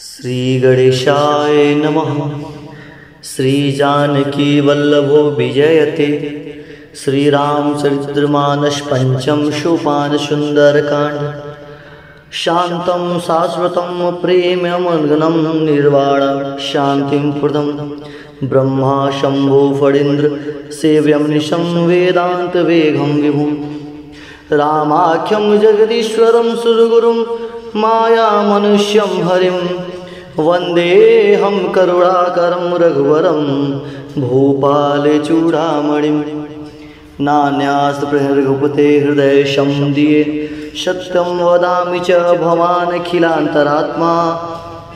श्री गणेशाय नमः। श्री जानकी वल्लभो विजयते। श्री रामचरितमानस पंचम सोपान सुंदरकांड। शांतं शाश्वतं प्रेममग्नं निर्वाण शांतिं प्रदं ब्रह्मा शंभो फणीन्द्र सेव्यं निशं वेदांत वेगं विभुं रामाख्यं जगदीश्वरं सुरगुरुं माया मनुष्यं हरिं वन्देऽहं करुणाकरं रघुवरं भूपाले चूडामणिं नान्यास्त्र रघुपते हृदय दिए सत्यं वदामि च भवान् अखिलान्तरात्मा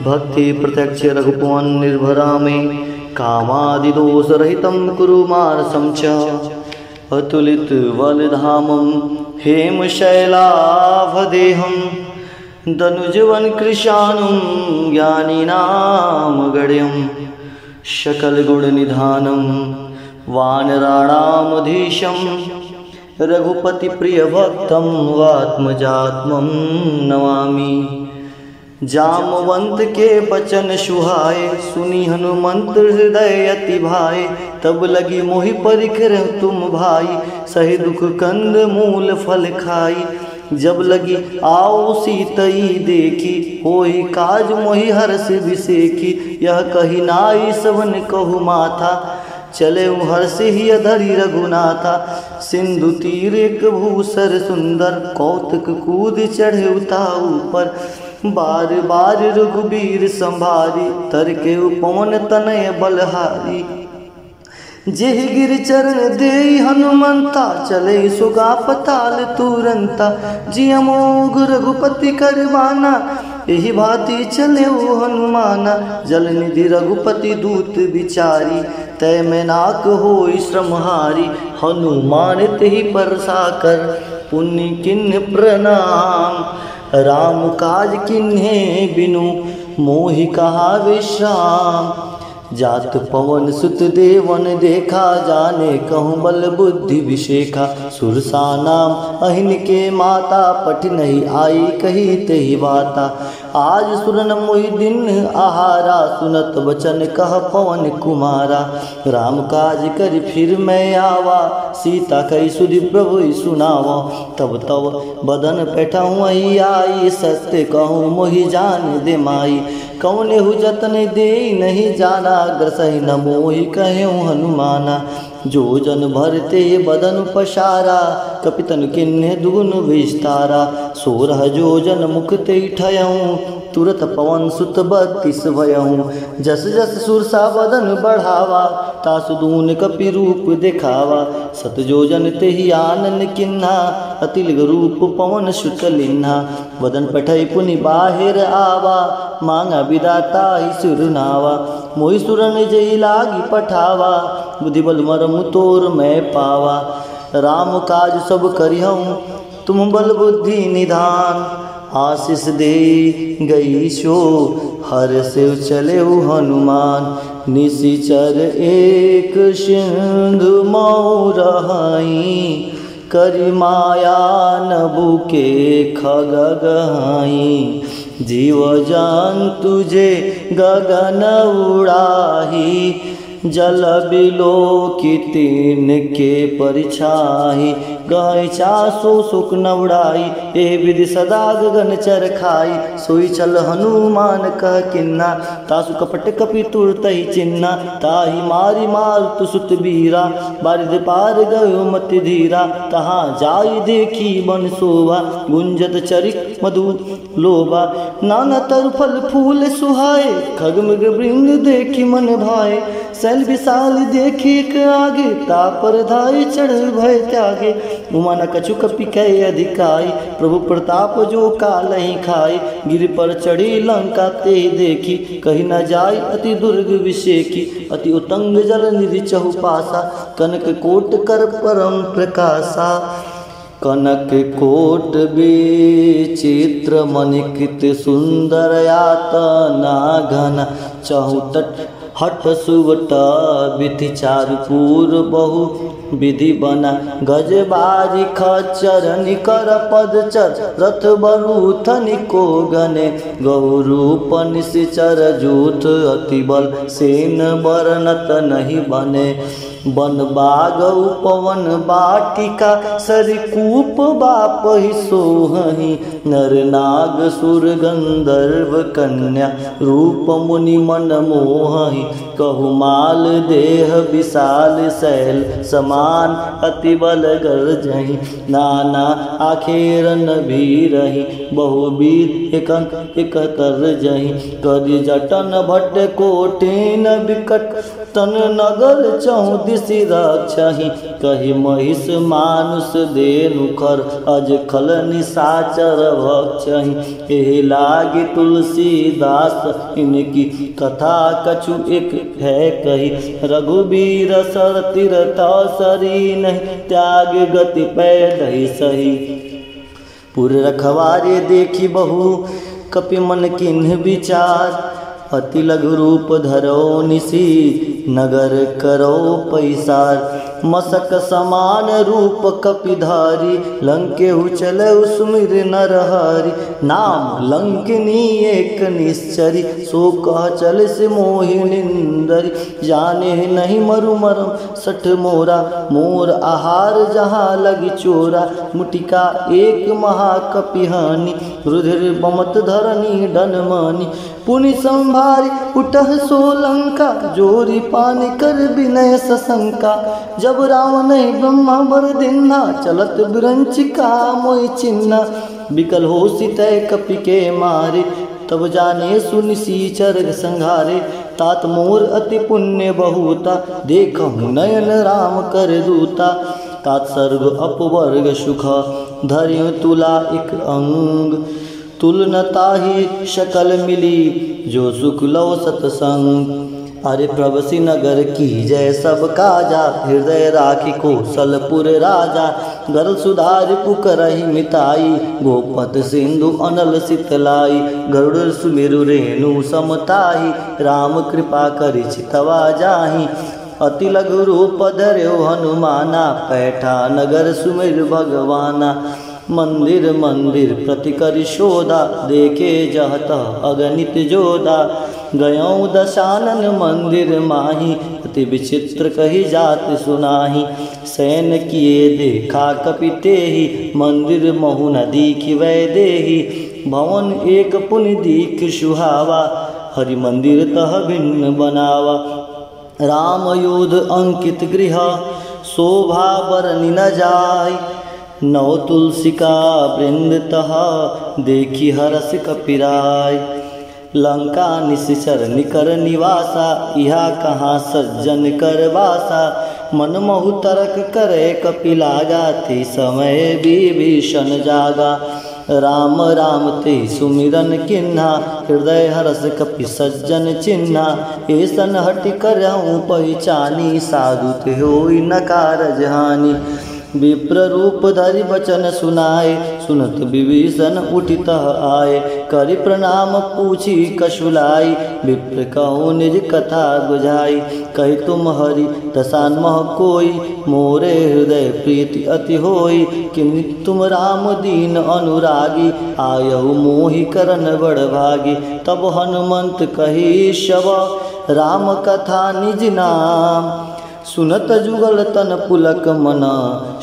भक्ति प्रत्यक्ष रघुपवन निर्भरामि कामादिदोषरहितं कुरु मानसं च अतुलित बलधामं हेमशैलाभदेहं दनुजवन कृशानुं ज्ञानिनां गण्यं सकलगुणनिधानं वानराणामधीशं रघुपतिप्रियभक्तं वात्मजात्मं नमामि। जामवंत के बचन सुहाए सुनी हनुमंत हृदय अति भाए तब लगी मोहि परिकर तुम भाई सही दुख कंद मूल फल खाई जब लगी आओ सीतई देखी होई काज मोहि हर्ष विसेखी यह कही नाई सबन कहु माथा चले हर्ष ही अधरी रघुनाथा सिंधु तीर एक भूसर सुंदर कौतुक कूद चढ़े उताऊ पर बार बार रघुबीर संभारी तरके पवन तनय बलहारी जेह गिर चरण दे हनुमंता चले सुगा पताल तुरंता जिय मोघ रघुपति करवाना यही भांति चले हनुमाना जल निधि रघुपति दूत बिचारी तय में नाक होई श्रमहारी हनुमान तेहि परसा कर पुण्य किन्ह प्रणाम राम काज किन्हे बिनु मोहि कहा विश्राम जात पवन सुत देवन देखा जाने कहूँ बल बुद्धि विशेखा सुरसा नाम अहिन के माता पठ नहीं आई कही तेहि बाता आज सुरन मोहि दिन आहारा सुनत वचन कह पवन कुमारा राम काज कर फिर मैं आवा सीता कही सुधि प्रभु सुनावा तब तब बदन पैठाऊँ आई सत्य कहूँ मोहि जान दे माई कौने हु जतन दे नहीं जाना ग्रसहि न मोहि कहूँ हनुमाना जो जन भरते बदन पसारा कपितन किन्हे दुगुन विस्तारा सोरह जो जन मुख ते ठयऊँ तुरत पवन सुत 32 भयऊँ जस जस सुरसा बदन बढ़ावा तासु दून कपि रूप दिखावा सत जो जन तेहि आनन किन्हा अतिलिग रूप पवन सुत लिन्हा वदन पठै पुनि बाहिर आवा मांगा विदाता ही सुरनावा मोहि सुरन जई लागी पठावा बुद्धि बल मरम तोर मैं पावा राम काज सब करिहऊँ तुम बल बुद्धि निधान आशीष दे गई सो हर से चले हनुमान निशिचर एक सिंधु मौरहाई करि माया नभु के खग गहाई जीव जान तुझे गगन उड़ाही जल बिलो की तीन के परिछाही गह चासो सुख न उड़ाई ए विधि सदा गगन चर खाई सोई चल हनुमान कह किन्ना तासु कपट कपि तुरतहि चिन्ना ताहि मारी मारुत सुत बीरा बारिद पार गयो मति धीरा तहाँ जाई देखी बन शोभा गुंजत चरिक मधु लोभा नाना तरु फल फूल सुहाए खग मृग वृंद देखी मन भाए शैल विशाल देखी आगे तापर धाई चढ़ भय त्यागे उमान कछु कपि कै अधिकाई प्रभु प्रताप जो काल ही खाई गिर पर चढ़ी लंका ते देखी कही न जाय अति दुर्ग विषेकी अति उतंग जल निधि चहुपासा कनक कोट कर परम प्रकाशा कनक कोट विचित्र मणिकृत सुंदर यातना घन चहुतट हठ सुवट विधि चारुपूर बहु विधि बना गज बारी खच्चर निकर पदचर रथ बरूथनि को गने गौरूप निश्चर जूथ अति बल सेन बरनत नहीं बने बन बाग उपवन बाटिका सरिकूप बाप ही सोहहि नर नाग सुर गंधर्व कन्या रूप मुनि मन मोहहि कहु माल देह विशाल शैल समान अति बल गर्जहि नाना आखेरन भीरहि बहुविध एकतर जहि करि जटन भट्ट कोटिन विकट तन नगर चौदिसी रक्षहि कहि महिष मानुष देनु खर अज खल निशाचर भक्षहि एहि लागी तुलसीदास इनकी कथा कछु एक है कही रघुबीर सर तीरथ सरी नहीं त्याग गति पैदहि सही पुर रखवारे देखी बहु कपि मन किन्ह विचार अति लघु रूप धरो निसी नगर करो पैसार मसक समान रूप कपिधारी लंके चले सुमिर नरहरि नाम लंकिनी एक निश्चरी सो कह चल से मोहिनिंदरी जाने नहीं मरु मरम सठ मोरा मोर आहार जहाँ लगी चोरा मुटिका एक महाकपिहानी रुधिर बमत धरनी डनमानी पुनि संभारी उठह सोलंका जोरी पानी कर विनय सशंका जब रावण ब्रह्मा बर दिन्हा चलत बिरंचिका मोई चिन्हा बिकल हो सीतय कपि के मारे तब जाने सुनिसीचर संघारे तात मोर अति पुण्य बहुता देखहु नयन राम कर दूता तात सर्ग अपवर्ग सुख धर्य तुला एक अंग तुलनताही शकल मिली जो सुख लव सतसंग अरे प्रभसी नगर की जय सब काजा हृदय राखी कौशलपुर राजा गरल सुधार पुकरहि मिताई गोपत सिंधु अनल शीतलाई गरुड़ सुमेरु रेणु समताही राम कृपा करि चितवा जाहि अति लघु रूप धर्यो हनुमाना पैठा नगर सुमेर भगवाना मंदिर मंदिर प्रतिकर शोधा देखे जहत अगणित जोधा गयों दशानन मंदिर माही अति विचित्र कही जात सुनाही सैन किए देखा कपितेहि मंदिर महु न दीखि वै देहि भवन एक पुनि दीख सुहावा हरि मंदिर तह भिन्न बनावा राम योध अंकित गृह शोभा बरनि न जाय नव तुलसिका वृंद तह देखी हरस कपिराय लंका निश्चर निकर निवासा इहा कहाँ सज्जन कर वासा मन महु तरक करे कपिलागा थी समय विभीषण जागा राम राम ते सुमिरन किन्हा हृदय हरस कपि सज्जन चिन्हा ऐसन हटि करहूँ पहचानी साधु ते होई न कारज हानि विप्र रूप धरि बचन सुनाए सुनत विभीषण उठित आए करि प्रणाम पूछी कशुलाई विप्र कहूँ निज कथा बुझाई कही तुम हरि दसान मह कोई मोरे हृदय प्रीति अति होई किम तुम राम दीन अनुरागी आयहु मोहि करन बड़ भागी तब हनुमंत कही शव राम कथा निज नाम सुनत जुगल तन पुलक मना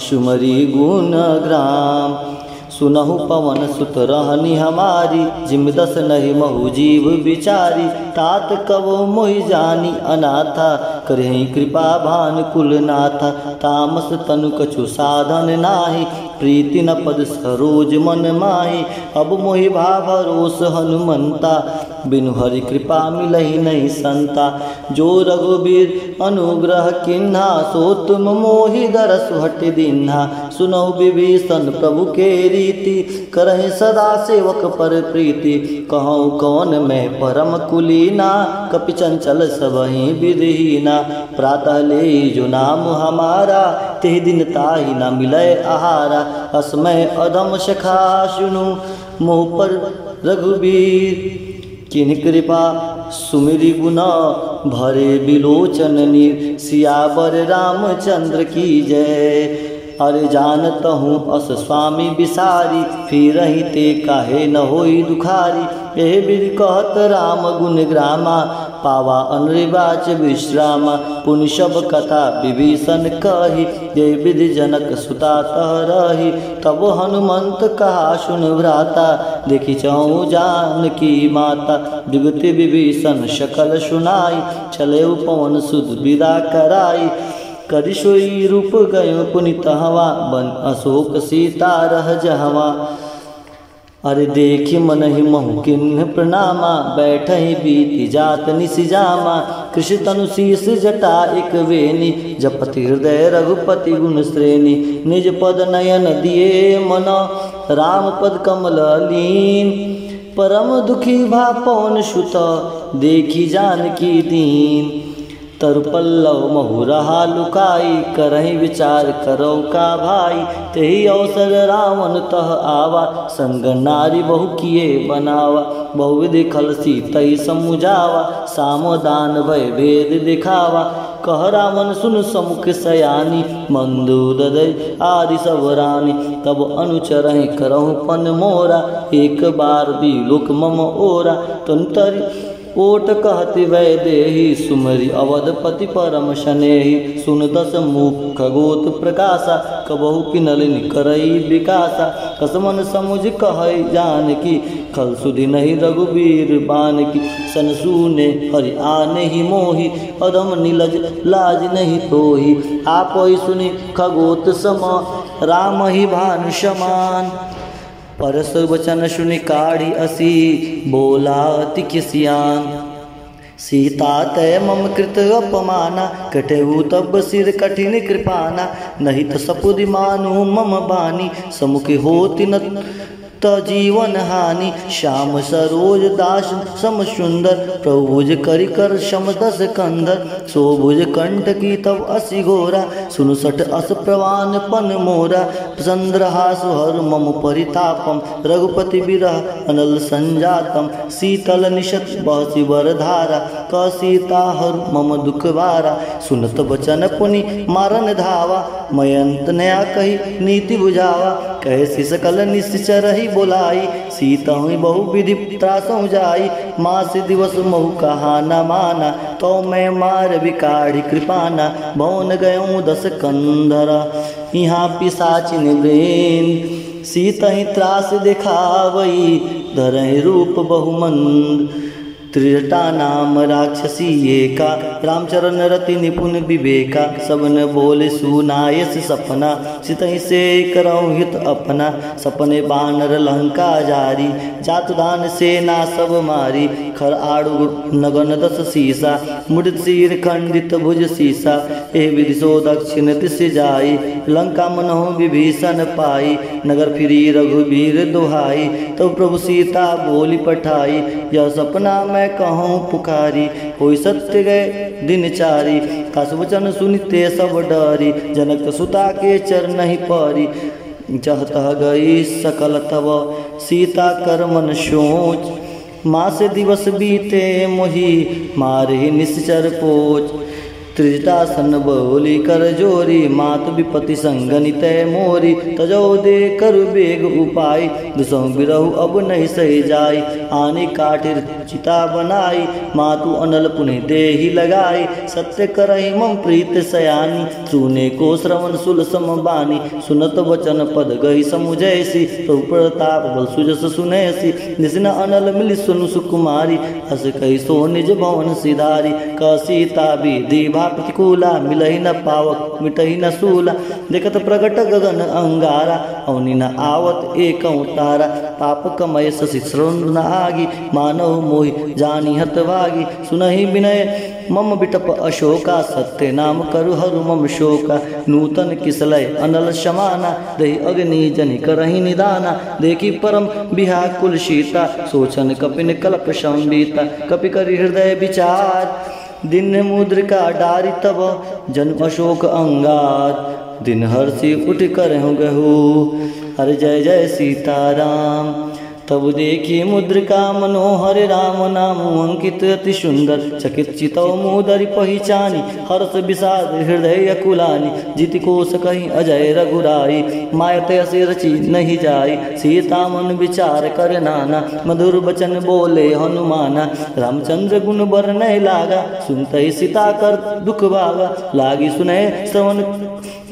सुमरी गुण ग्राम सुनहु पवन सुत रहनी हमारी जिम दस नहीं महु जीव बिचारी तात कवो मोहि जानी अनाथा करहि कृपा भान कुल नाथा तामस तनु कछु साधन नाही प्रीति न पद सरोज मन माही अब मोहि भाभरोस हनुमंता बिनु हरि कृपा मिलहि नहीं संता जो रघुबीर अनुग्रह किन्हा सो तुम मोहि दरस हट दीन्हा सुनो विभीषण प्रभु के रीति करहि सदा सेवक पर प्रीति कहूँ कौन मैं परम कुलीना कपि चंचल सबहि विधिहीना प्रातः ले जो नाम हमारा तेहि दिन ताहि न मिलय आहारा अस्मय अधम सखा सुनु मोह पर रघुबीर किन कृपा सुमिरि गुना भरे बिलोचन नीर। सियावर रामचंद्र की जय। अरे जानत हूँ अस स्वामी बिसारी, फिर ही ते काहे न होई दुखारी। यह विधि कहत राम गुण ग्रामा, पावा अनरिवाच विश्रामा। पुनि सब कथा विभीषण कही, ये विधि जनक सुता तह रही। तब हनुमंत कहा सुन भ्राता, देखी चहु जानकी माता। विगति विभीषण सकल सुनाई, चले पवन सुत विदा कराई। करि सोई रूप गयो पुनित हवा, बन अशोक सीता रह जहवा। अरे देखी मन ही महु किन्ह प्रणामा, बैठहि बीति जात निसिजामा। कृषि तनु शीस जटा एक वेनी, जपति हृदय रघुपति गुण श्रेणी। निज पद नयन दिए मन, राम पद कमल लीन। परम दुखी भा पवन सुत, देखी जानकी दीन। तरु पल्लव महु रहा लुकाई, करहि विचार करो का भाई। तेहि अवसर रावण तह आवा, संग नारी बहु किए बनावा। बहुविधि खल सीतहि समुझावा, सामदान भय भेद दिखावा। कह रावण सुन समुख सयानी, मंदोदय आदि सब रानी। तब अनुचरहि करहु पन मोरा, एक बार भी लोक मम ओरा। तंतरि ओट कहति वैदेही, सुमरि अवधपति परम शनेहि। सुन दस मुख खगोत प्रकाशा, कबहु किनलिन करई विकासा। कसमन समुझ कहै जानकी, खल सुधि नहीं रघुबीर बानकी। सन सूने हरि आने ही मोहि, अधम नीलज लाज नहीं तोहि। आपहि सुनि खगोत सम, राम ही भानु समान। परस वचन सुनि काढ़ी असी, बोला अति किसियान। सीता तय मम कृत अपमाना, कटहु तब सिर कठिन कृपाना। नहीं तो सपुदि मानु मम बानी, समुख होति न जीवन हानि। श्याम सरोज दास सम सुंदर, प्रभुज करि कर शम दस कंधर। सोभुज कंठ की तब असी घोरा, सुनु सठ अस प्रवान पन मोरा। चंद्रहास हर मम परितापम, रघुपति विरह अनल संजातम। शीतल निशत बहसी वर धारा, क सीता हर मम दुख भारा। सुनत बचन पुनि मारन धावा, मयंत नया कही नीति बुझावा। कैसी सकल निश्चर ही बोलाई, सीता हुई बहु विधि त्रासों जाई। मास दिवस महु कहा न माना, तो मैं मार बिकाढ़ी कृपाना। भवन गयों दस कंधरा, यहाँ पिशाचिन ब्रेन। सीता ही त्रास दिखावई, धरहि रूप बहुमंद। त्रिजटा नाम राक्षसी एका, रामचरण रति निपुण विवेका। सबन बोले सुनायस सपना, सितहि से करऊँ हित अपना। सपने बानर लंका जारी, जातुदान सेना सब मारी। खर आड़ु नगन दस सीसा, मुड़ित सिर खंडित भुज सीसा। ए विधि सो दक्षिण दिश जाई, लंका मनहु विभीषण पाई। नगर फिरी रघुबीर दुहाई, तो प्रभु सीता बोली पठाई। यह सपना मैं कहूँ पुकारी, होई सत्य गए दिन चारी। कास वचन सुनिते सब डरी, जनक सुता के चरण ही परी। जह तह गई सकल तब, सीता कर मन सोच। मास दिवस बीते मोहि, मारे निश्चर पोच। त्रिजटासन बोली कर जोरी, मात विपति संगनित मोरी। तजो दे कर बेग उपाय, दुसों बिरहु अब नहीं सही जाय। आने काटिर चिता बनाई, मातु अनल पुनि देहि लगाई। सत्य करहि मम प्रीत सयानी, सुने को श्रवण सुल सम बानी। सुनत वचन पद गई समुझैसी, तो प्रताप बल सुजस सुनैसी। निसिन अनल मिलि सुनु सुकुमारी, हस कही सो निज भवन सिधारी। क सीता विधि प्रतिकूला, मिलहि न पावक मिटहि न सूला। देखत प्रगट गगन अंगारा, अवनि न आवत एकौ तारा। पाप कमय शशि श्रवण न आगी, मानव मोहि जानी हतभागी। सुनहि विनय मम बिटप अशोका, सत्य नाम करु हरु मम शोका। नूतन किसलय अनल समाना, दहि अग्नि जनि करहि निदाना। देखी परम बिहाकुल सीता, सोचन कपिन कल्प संबीता। कपि करि हृदय विचार, दिन मुद्रिका डारी तब। जन्म अशोक अंगार, दिन हर्षि उठ कर गहु। हर जय जय सीताराम। तब देखी मुद्रिका मनोहर राम नाम अंकित अति सुंदर। चकित चितौ मुदरि पहिचानी हर्ष विषाद हृदय अकुलानी। जिति कोश कहीं अजय रघुराई मायत असे रची नहीं जाई। सीता मन विचार कर नाना मधुर बचन बोले हनुमाना। रामचंद्र गुण बरनय लागा सुनते सीता कर दुख भागा। लागी सुनय श्रवण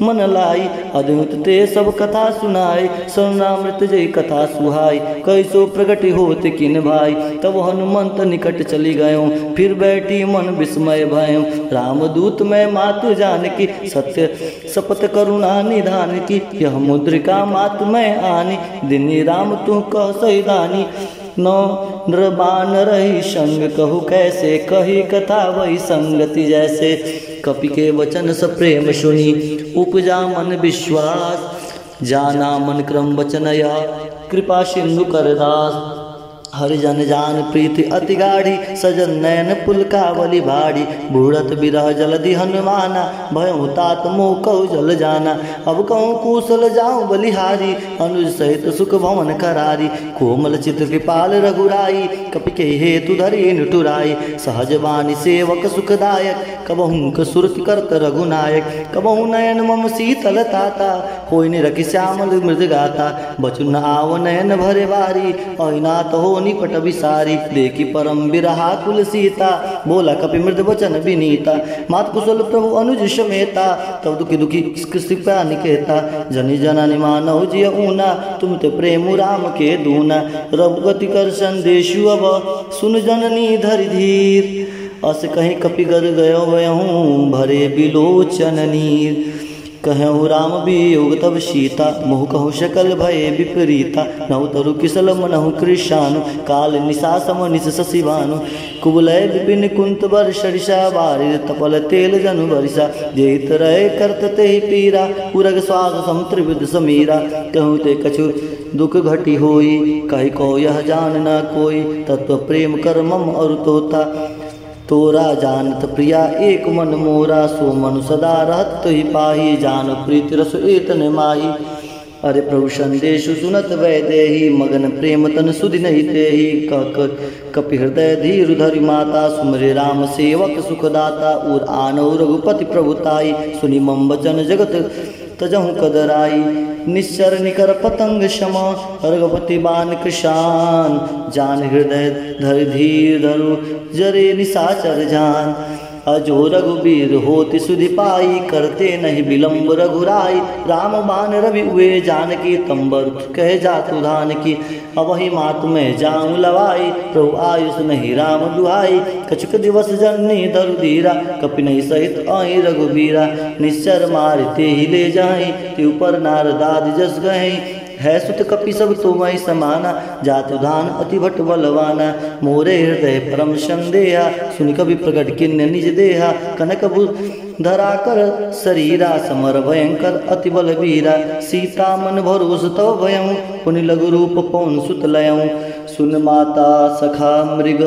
मन लाई अद्भुत ते सब कथा सुनाई। स्वनामृत जय कथा सुहाई कैसो प्रगति होत किन भाई। तब हनुमंत निकट चली गयो फिर बैठी मन विस्मय भयो। रामदूत मैं मातु जानकी सत्य शपथ करुणा निधान की। यह मुद्रिका मातु मैं आनी दिनी राम तू कह सैदानी। नौ नृबान रही संग कहु कैसे कही कथा वही संगति जैसे। कपि के वचन स प्रेम सुनी उपजा मन विश्वास। जाना मन क्रम वचन या कृपा सिंधु करदास। हरिजन जान प्रीति अति गाढ़ी सजन नयन पुलकावली भाड़ी। बूढ़त बिरह जलधि हनुमाना भयउ तात मोह कहु जल जाना। अब कहूँ कुशल जाऊँ बलिहारी अनुज सहित सुख भवन करारी। कोमल चित कृपाल रघुराई कपि के हेतु धरि निठुराई। सहज वाणी सेवक सुखदायक कबहू कसुरति करत रघुनायक। कबहू नयन मम शीतल ताता होय निरखि श्यामल मृद गाता। बचन आव नयन भरे बारी अनाथ हो निपट विसारी। देखी परम बिरहा कुल सीता बोला कपि मृद वचन विनीता। मात कुशल प्रभु अनुज समेता तब दुखी दुखी कृपा निकेता। जनि जननि मानव जिय ऊना तुम ते प्रेम राम के दूना। रघुगति कर संदेशु अब सुन जननी धरि धीर। अस कहीं कपि गर गयो वहूँ भरे बिलोचन नीर। कहूँ राम वियोग तब सीता मोह कहूँ शकल भय विपरीता। नौ तरु किसल मनहु कृशानु काल निशा सम निश शशिभानु। कुबलय विपिन कुंत बर सरिषा बारिर तपल तेल जनु बरिषा। जेत रहे करत ते पीरा उरग स्वाग सम त्रिविध समीरा। कहूँ ते कछु दुख घटी होई कही को यह जान न कोई। तत्व प्रेम कर मम और तोता तोरा जानत प्रिया एक मन मोरा। सो मनु सदा रहत ही पाही जान प्रीति रस एतन माही। अरे प्रभु संदेशु सुनत वैदेही मगन प्रेम तन सुधि नहीं तेही। कपि हृदय धीर धरि माता सुमरे राम सेवक सुखदाता। और आनौ रघुपति प्रभुताई सुनि मम वचन जगत तजहु कदराई। निश्चर निकर पतंग क्षमा रघुपति बान कृशान। जान हृदय धर धीर धरु जरे निशाचर जान। अजो रघुबीर होति सुधि पाई करते नहीं विलम्ब रघुराई। राम बान रवि हुए जानकी तंबर कह जातु धान की। अवहि मातु में जाऊँ लवाई प्रभु आयुष नहीं राम दुहाई। कछुक दिवस जननी धरु धीरा कपि नहीं सहित आई रघुबीरा। निश्चर मारते ही ले जाई त्यू पर नारदाद जस गई। है सुत कपि सब तो मई समाना जातु धान अति भट बलवाना। मोरे हृदय परम संदेहा सुनि कवि प्रकट किन्य निज देहा। कनक धरा कर शरीरा समर भयंकर अति बलवीरा। सीता मन भरोस तव भयऊँ पुनि लघु रूप पौन सुत लयऊँ। सुन माता सखा मृग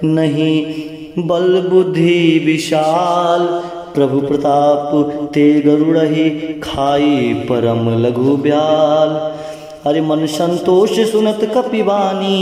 नहीं बल बुद्धि विशाल। प्रभु प्रताप ते गरुड़हि खाई परम लघु ब्याल। हरि मन संतोष सुनत कपिवानी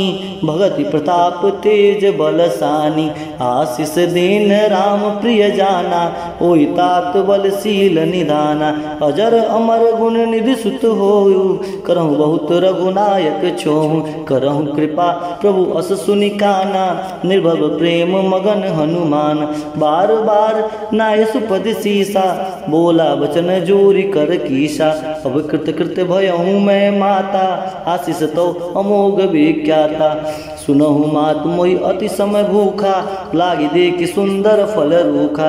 भगति प्रताप तेज बलसानी। आशीष दीन राम प्रिय जाना ओई तात बलशील निधाना। अजर अमर गुण निधि सुत होयु करहु बहुत रघुनायक छोहु। करहु कृपा प्रभु अस सुनि काना निर्भव प्रेम मगन हनुमान। बार बार नाय सुपद सीसा बोला वचन जोरी कर कीसा। अब कृत कृत भयहूँ मैं माता आशीष तो अमोघ विख्याता। सुनहु मात मोहि अति समय भूखा लागी देखि सुंदर फल रूखा।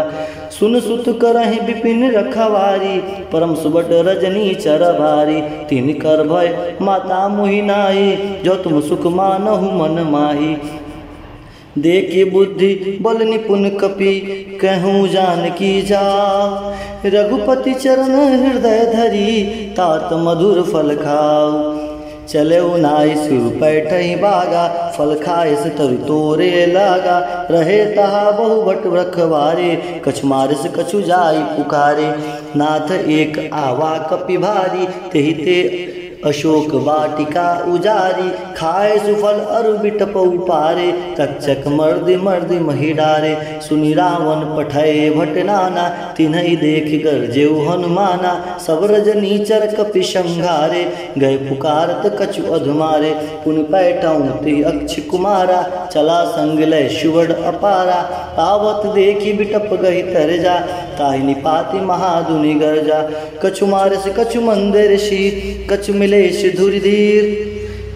सुन सुत करहि विपिन रखवारी परम सुबट रजनी चर भारी। तीन कर भय माता मोहि नाहि जो तुम सुख मानहु मन माही। देखी बुद्धि बल निपुण कपि कहूँ जानकी जा। रघुपति चरण हृदय धरी तात मधुर फल खाऊ। चले नाई सुर पैठही बागा फल खाए से तरु तोरे लागा। रहे तहा बहु भट रखवारे कछु मारिस कछु जाई पुकारे। नाथ एक आवा कपि भारी तेहि ते अशोक वाटिका उजारी, खाए सुफल अरु बिटपउ पारे, तक्षक मर्दि मर्दि मही डारे, सुनि रावण पठय भट नाना, तिन्हई देख गरजेउ हनुमाना, सब रजनीचर कपि संघारे, गए पुकारत कछु अधमारे, पुनि पैठौं ते अक्ष कुमारा, चला संग लय सुवर्ण अपारा, तावत देखी बिटप गहि तर जा, ताहि निपाति महादुनि गर्जा, कछु मारस कछु मंदिर शी, कछु मिलेश धुरि धीर,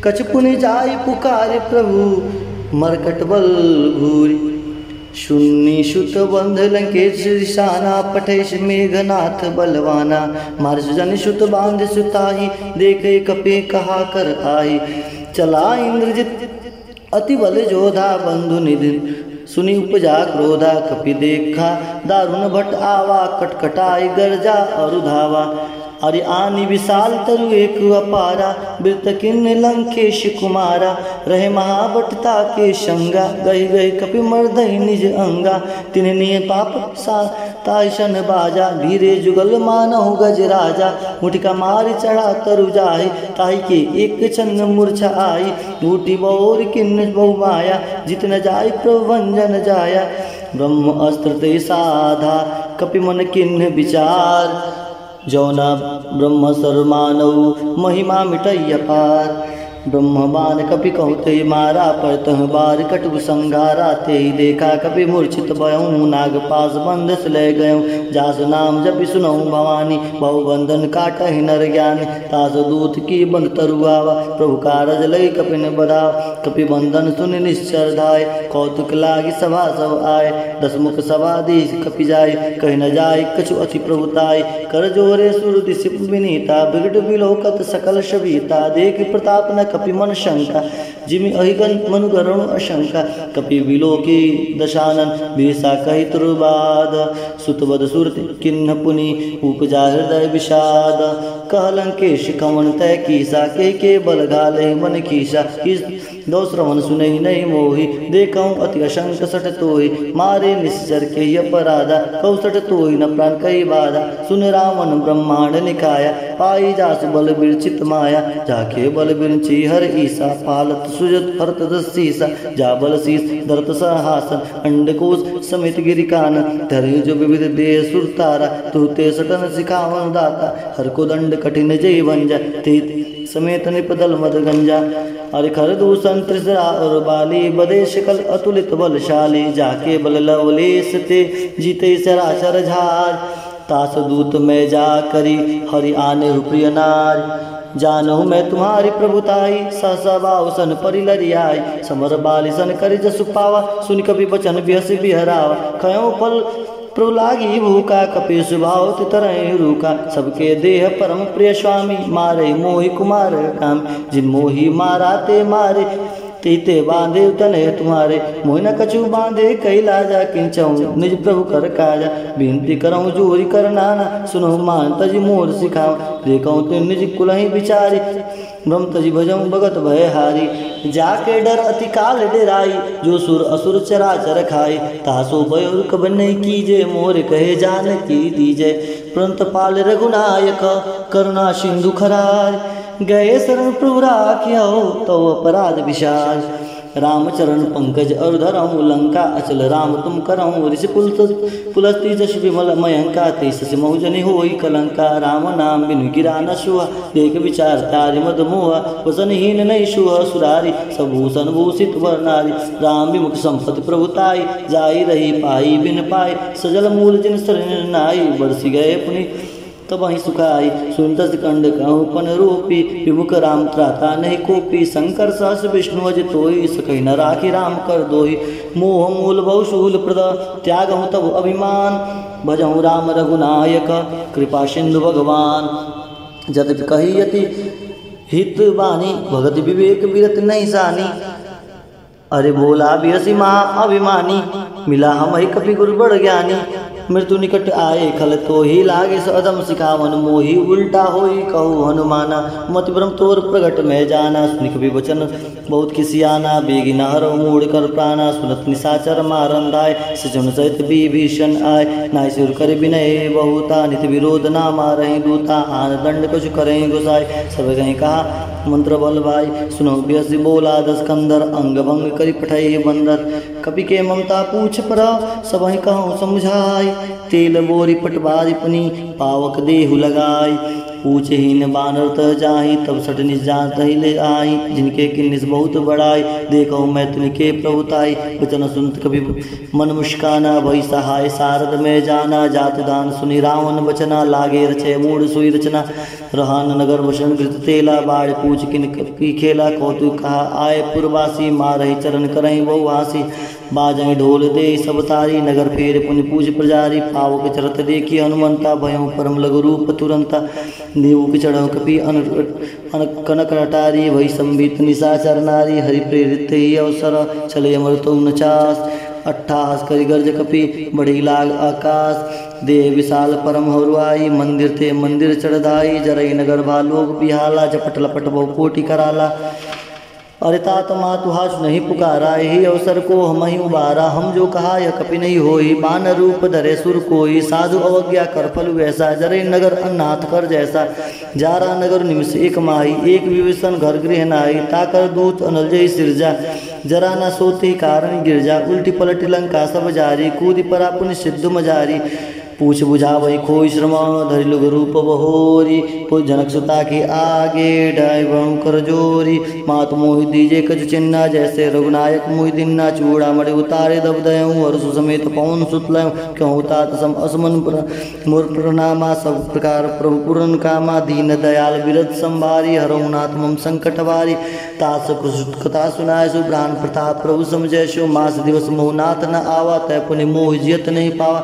कछु पुनि जाय पुकार प्रभु मरकट बल भूरि, शून्य शुत बंध लंकेश शाना, पठेश मेघनाथ बलवाना, मार्ष जन शुत बांध सुताही, देखे कपि कहा कर आई, चला इंद्रजित अति बल जोधा, बंधु निधि सुनि उपजा क्रोधा, कपि देखा दारुण भट आवा, कटकटाई गर्जा और धावा, अरे आनी विशाल तरु एक अपारा, वृत किन्न लंकेश कुमारा, रहे महाबटता के शंगा, गई गई कपि मर्दई निज अंगा, तिन्हें पाप सा ताइशन बाजा, धीरे जुगल मानहु गज राजा, मुठिका मार चढ़ा तरु जाहि, ताहि के एक चंद मूर्छा आई, बूटी बौर किन्न बहु माया, जितन जाय प्रभंजन जाया, ब्रह्म अस्त्र ते साधा, कपि मन किन्न विचार, जौना ब्रह्म सर्वमानव महिमा मिटय पार, ब्रह्म बाण कपि कहते मारा, परतह बार कटु संघारा, ते देखा कपि मूर्छित भयऊँ, नागपास बंधस ले गयऊँ, जास नाम जपि सुनऊँ भवानी, बहु बंधन काटहि नर ज्ञानी, तास दूत की बंध तरुआवा, प्रभु कारज लय कपि न बधाव, कपि बंधन सुनि निश्चर धाय, कौतुक लागी सभा सब आय, दसमुख सभाधीश कपि जाय, कहि न जाय कछु अति प्रभुताय, कर जोरे सुर दिशि विनीता, बिगड़ बिलोकत सकल शबीता, देख प्रताप न कपि मन शंका, जिमि अहिगन मनुगरुण अशंका, कपि विलोकी दशानन, बीसा कहि तुर्बाद, सुतवद सुरति किन्न पुनि, उपजा हृदय विषाद, कह लंकेश कवन तय कीसा, के बल घाले मन कीसा, दो श्रवण सुने नहीं मोहि, देखऊँ अति अशंक सठ तोहि, मारे निश्चर के अपराधा, कौ सठ तोहि न प्राण कई बाधा, सुन रावण ब्रह्मांड निकाया, पाई जास बल बिरचित माया, जाके बल बिरची हर ईसा, पालत सुजत हरत दसीसा, जा बल शीस दरत सहासन, अंडकोश समेत गिरिकान, धरे जो विविध देह सुरतारा, तुते सटन सिखावन दाता, हर को दंड कठिन जय वंजा, ते समेत निपदल मद गंजा, अरे खर दूषण त्रिसरा और बाली, बदे शिकल अतुलित बलशाली, जाके बल लवलेश ते जीते सरासर झार, तास दूत में जा करी हरि आने प्रिय नार, जानहु मैं तुम्हारी प्रभुताई, सहसा बाहुसन परिलरियाई, समर बाली सन करि जसु पावा, सुनि कपि बचन बिहसि बिहरावा, खयों फल प्रभु लागी भूखा, कपि स्वभाव तितरहि रूखा, सबके देह परम प्रिय स्वामी, मारे मोहि कुमार काम, जिन मोहि मारा ते मारे, तीते बांधे तने तुम्हारे, मोहि न कछु बांधे कैलाजा, किंचऊँ निज प्रभु कर काजा, विनती करऊँ जोरी कर नाना, सुनो मान तजी मोर सिखाओ, देखऊँ ते निज कुलहि विचारी, ब्रह्म तजी भजऊँ भगत भय हारी, जाके डर अति काल डेराई, जो सुर असुर चराचर खाई, तासो भयो कब नहीं कीजे, मोर कहे जान की दीजे, प्रंत पाल रघुनायक करुणा सिंधु खरार, गए शरण प्रभु राखियो तो अपराध विशाल, रामचरण पंकज और धरऊँ लंका, अचल राम तुम करऊँ, ऋषि पुलस्ती जश विमल मयंका, तेस महुजनि होई कलंका, राम नाम बिनु गिरा न शुआ, देख विचार तारि मद मोहा, वसनहीन नहीं शुआ सुरारी, सबूषण भूषित वर्णारी, राम विमुख संपत प्रभुताई, जाई रही पाई बिन पाई, सजल मूल जिन शरण नाई, बरसी गए पुनि तब वहीं सुखाई, सुंदर कंड कहूँ पन रूपी, विमुख राम त्राता नहीं कोपी, शंकर सहस विष्णु अज तोई, सकई न राखी राम कर दोई, मोह मूल बहुशूल प्रद त्यागहूँ तब अभिमान, भजहूँ राम रघुनायक कृपा सिंधु भगवान, जद कही यति हित बानी, भगत विवेक विरत नहीं सानी, अरे बोला बिहसी महा अभिमानी, मिला हम ही कपि गुरु बड़ ज्ञानी, मृत्यु निकट आए खल तो ही लागे सदम सिखावन मोही उल्टा होई कहू हनुमाना मति भ्रम तोर प्रगट में जाना सुनिक विवचन बहुत किसियाना बेगी नहर मूड कर प्राणा सुनत निशाचर मारन दाय सजन सहित विभीषण आय नाय सिर कर विनय बहुता नित विरोध ना मारहि दूता आन दंड कुछ करें गुसाय सब कहीं कहा मंत्र बल भाई सुनो व्यस बोला दस कंदर अंग भंग करी पठाई बंदर कपि के ममता पूछ पर सब कहूँ समझाई तेल बोरी पटवारी पुनी पावक देहु लगाई पूछहीन बानर त जाही तब सट निजात ले आई जिनके किन्निस बहुत बड़ाई देखो मैं तुनके प्रभुताई वचन सुनत कभी मन मुस्काना भई सहाय सारद में जाना जात दान सुनि रावण बचना लागे रचे मूड सुई रचना रहान नगर भूषण घृत तेला बाढ़ पूछ किन की खेला कौतुक कहा आए पुरवासी मारहि चरण करहि बहु हासी बाजहि ढोल दे सब तारी नगर फेर पुनि पूज प्रजारी पावक चरत देखी हनुमंता भयं परम लघु रूप तुरंता देव की चढ़ कपि कनक अटारी वही संबित निशाचर नारी हरि प्रेरित ही अवसर चले अमर तो उनचास अट्ठास करि गर्ज कपि बढ़ी लाग आकाश देह विशाल परम हरुआई मंदिर थे मंदिर चढ़दाई जरई नगर भालोक बिहाला झपट लपट बहु कोटि कराला अरे तात मातु हास नहीं पुकारा ही अवसर को हम ही उबारा हम जो कहा यह कपि नहीं होई बान रूप धरे सुर कोई साधु अवज्ञा कर फल वैसा जरे नगर अन्नाथ कर जैसा जारा नगर निमिष एक माही एक विभीषण घर गृह नाई ताकर दूत अनल जय सिरजा जरा न सोते कारण गिरजा उल्टी पलटी लंका सब जारी कूदी परा पुनि सिद्ध मजारी पूछ बुझा वही खोई श्रम धरि लुग रूप बहोरी कोई जनक सुता के आगे डाय कर जोरी मात मोहि दीजे कछ चिन्ना जैसे रघुनायक मोहि दिन्ना चूड़ा मड़े उतारे दब दयऊँ और सुसमेत पवन सुतलऊँ क्यों तात सम असमन मोर प्रणामा सब प्रकार प्रभु पुरन कामा दीन दयाल विरत संभारी हरऊ नाथ मम संकट वारी तास कथा सुनाय सु प्राण प्रताप प्रभु समझय सो मास दिवस मोहनाथ न आवा तय पुनि मोह जियत नहीं पावा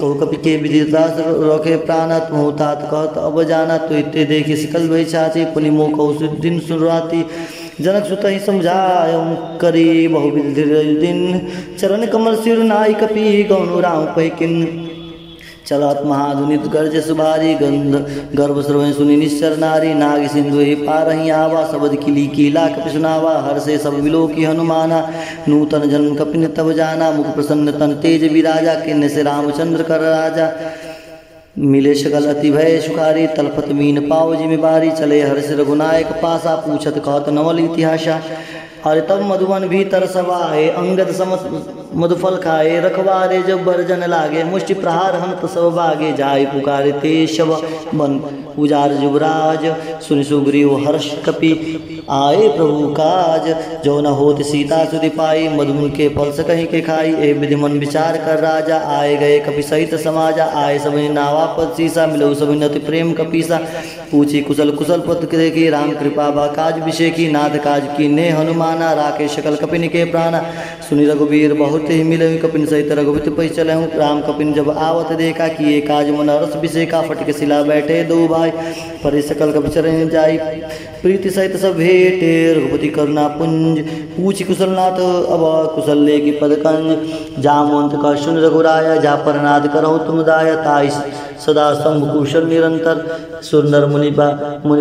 तो कपि के विदिता रखे प्राणत मोहतात कहत अब जाना तो इतने देखी सकल भई छाती पुनि मोह कौ दिन सुनराती जनक सुत ही समझाय करी बहुविध दिन चरण कमल सिर नाई कपि गौनु राम पैकिन चलत महाधुनित गर्ज सुबारी गंध गर्भ श्रवण सुनि निश्चर नारी नाग सिंधु ही पारही आवा सबद किली कीला कपि सुनावा हर से सब विलो की हनुमाना नूतन जन्म कपिन तब जाना मुख प्रसन्न तन तेज विराजा किन्न से रामचंद्र कर राजा मिले शकल अति भय सुखारी तलपत मीन पाव जिमि बारी चले हर्ष रघुनायक पासा पूछत कहत नवल इतिहासा अरे तब मधुवन भीतर सवाए अंगद समस मधुफल खाए रखवारे जब बरजन लागे मुष्टि प्रहार हंत सब बागे जाय पुकारे ते शव बन उजार जुबराज सुनि सुग्रीव हर्ष कपि आए प्रभु काज जो न होत सीता सुधि पाई मधुन के फल सकहीं के खाई ए विधि मन विचार कर राजा आए गए कपि सहित समाजा आए सब नावा पद सीसा मिलो सब नति प्रेम कपीसा पूछी कुशल कुशल पद देखी राम कृपा बा काज विषय की नाथ काज की ने हनुमाना राके शकल कपिन के प्राणा सुनि रघुवीर बहुत ही मिले कपिन सहित रघुपति पै चले राम कपिन जब आवत देखा कि ये काज मन रस विषय का फटके सिला बैठे दो भाई परि सकल कपि चरण जाई प्रीति सहित सब भेटे रघुपति करुणा पुंज पूछ कुशलनाथ अब कुशल ले की पद कंज जामवंत का सुन रघुराया जा परनाद करो तुम दाया ताई सदा शंभ कुशल निरंतर सुंदर मुनि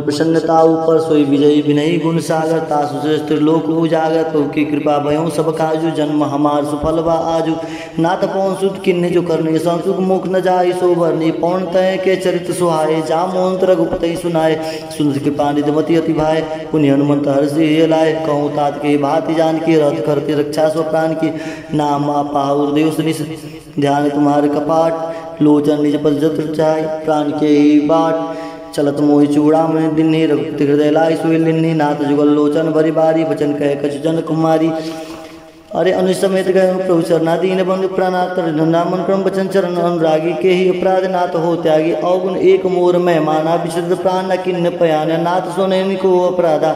प्रसन्नता ऊपर सोई विजयी विनयी गुण सागर तासु त्रिलोक उजागर तो की कृपा भयों सब काजू जन्म हमार सुफल बा आजू नाथ पौन सुत किन्ने जो करने संसुख मुख न जाय सो भरनी पौन तय के चरित सुहाए जामवंत रघुपति सुनाए सुंदर कृपा निधमति अति भाई पुण्य हनुमंत हर्षि लाए कहूँ तात के भांति जान की रथ करते रक्षा स्व प्राण की नाम पाहुर देव सुनि ध्यान तुम्हारे कपाट लोचन निज पद जत्र चाय प्राण के ही बाट चलत मोहि चूड़ा में दिन्नी रघुपति हृदय लाई सुई लिन्नी नाथ जुगल लोचन भरी बारी वचन कह कछ जन कुमारी अरे अनुसमेत गए प्रभु चरणादीन बंधु प्राणात नामन क्रम वचन चरण अनुरागी के ही अपराध नाथ हो त्यागी अवगुण एक मोर में माना विशुद्ध प्राण किन्न पयान नाथ सुनैन को अपराधा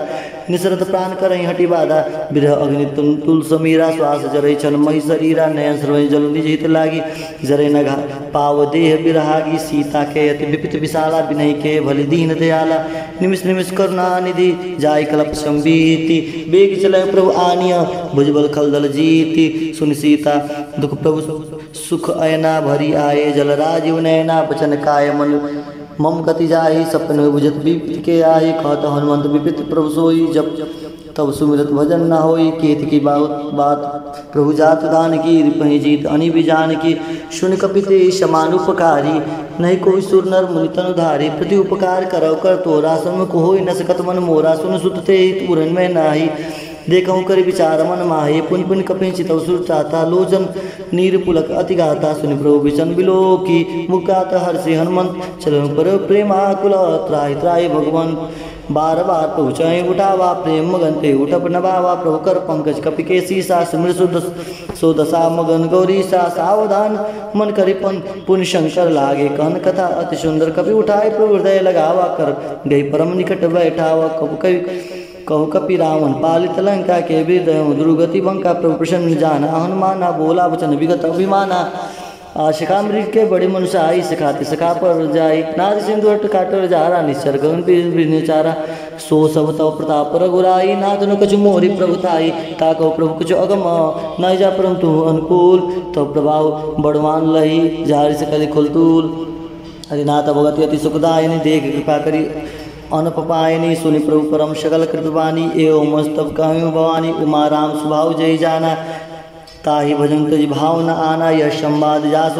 निसरत प्राण करई हटि बाधा विरह अग्नि तुल समीरा श्वास जरै छन मही शरीरा नयन सर्वै जल निज हित लागी जरै नघा पाव देह बिरहागी सीता के अति विपित विशाला विनय के भली दीन दयाला निमिष निमिष करुणा निधि जाय कल्प संबीति बेग चले प्रभु आनिया भुजबल खलदल जीति सुन सीता दुख प्रभु सुख अयना भरी आए जल राजीव नयना बचन काय मन मम गति जाहि सपन बुझत विपित के आहि कहत हनुमंत विपित प्रभु सोई जब तब सुमिरत भजन न होई केत की बात प्रभु जात दान की रिपहि जीत अनि बिजान की सुन कपिते समानुपकारी नहीं कोई सुर नर मुनि तनु धारी प्रति उपकार करौ कर तोरा सन्मुख होई न सकत मन मोरा सुन सुतते तुरन में नाही देखऊँ कर विचार मन माहे पुन पुन कपि चितौ सुर चाता लोचन नीर पुलक अति गाता सुनि प्रभु विचन बिलो की मुकात हर्षि हनुमंत चलो पर प्रेमाकुल त्राहि त्राहि भगवान बार बार प्रभु चय उठावा प्रेम मगन पे उठप नभावा प्रभु कर पंकज कपि के सीसा सुमृत सो दशा मगन गौरी सा सावधान मन करिपन पुण्य शंकर लागे कहन कथा अति सुंदर कपि उठाए प्रभु हृदय लगावा कर गई परम निकट बैठावा कहु कपि रावण पालित लंका के हृदय दुर्गति बंका प्रभु प्रसन्न जाना हनुमाना बोला वचन विगत अभिमाना शिखा मृग के बड़े मनुष्य आई सिखाते सिखा पर जाई नाद सिंधु अट काटर जारा निश्चर गगन चारा सो सब तव प्रताप रघुराई नाथ न कछु मोहरी प्रभुताई ताको प्रभु कुछ अगम न जा परम तु अनुकूल तव प्रभाव बड़वान लही जारी से कली खुलतूल हरिनाथ भगवती अति सुखदायिनी देख कृपा करी अनपपायनी सुनि प्रभु परम सकल कृतवानी एवं मस्तब कहूँ भवानी उमा राम स्वभाव जय जाना ताहि भजन तज भाव न आना यह संवाद जास